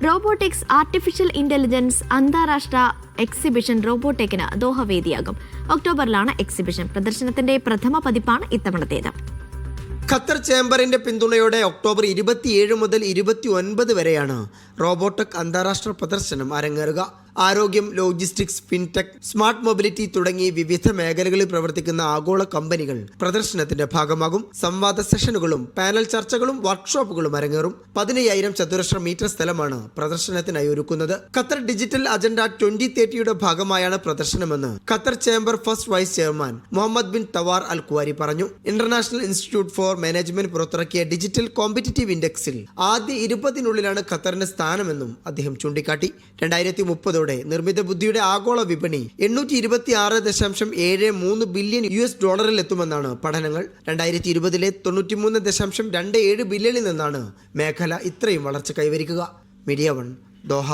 Robotics artificial intelligence അന്താരാഷ്ട്ര exhibition റോബോടെക്കിന് Doha വേദിയാകും. ഒക്ടോബറിലാണ് exhibition. പ്രദർശനത്തിന്റെ പ്രഥമ പതിപ്പാണ് ഇത്തവണത്തേത്. ഖത്തർ ചേംബറിന്റെ പിന്തുണയോടെ ഒക്ടോബർ 27 മുതൽ 29 വരെയാണ് റോബോടെക് അന്താരാഷ്ട്ര പ്രദർശനം അരങ്ങേറുക. ആരോഗ്യം, ലോജിസ്റ്റിക്സ്, ഫിൻടെക്, സ്മാർട്ട് മൊബിലിറ്റി തുടങ്ങി വിവിധ മേഖലകളിൽ പ്രവർത്തിക്കുന്ന ആഗോള കമ്പനികൾ പ്രദർശനത്തിന്റെ ഭാഗമാകും. സംവാദ സെഷനുകളും പാനൽ ചർച്ചകളും വർക്ക്ഷോപ്പുകളും അരങ്ങേറും. 15,000 ചതുരശ്ര മീറ്റർ സ്ഥലമാണ് പ്രദർശനത്തിനായി ഒരുക്കുന്നത്. ഖത്തർ ഡിജിറ്റൽ അജണ്ട 2030യുടെ ഭാഗമായാണ് പ്രദർശനമെന്ന് Qatar chamber first vice chairman Mohammed bin Thawar al Kuwari പറഞ്ഞു. ഇന്റർനാഷണൽ ഇൻസ്റ്റിറ്റ്യൂട്ട് ഫോർ മാനേജ്മെന്റ് പുറത്തിറക്കിയ ഡിജിറ്റൽ കോമ്പറ്റിറ്റീവ് ഇൻഡെക്സിൽ ആദ്യ 20നുള്ളിലാണ് ഖത്തറിന്റെ സ്ഥാനമെന്നും അദ്ദേഹം ചൂണ്ടിക്കാട്ടി. 2030 നിർമ്മിത ബുദ്ധിയുടെ ആഗോള വിപണി 826.73 ബില്യൺ US എത്തുമെന്നാണ് പഠനങ്ങൾ. 2020 93.27 ബില്യണിൽ നിന്നാണ് മേഖല ഇത്രയും വളർച്ച കൈവരിക്കുക. Media 1 Doha.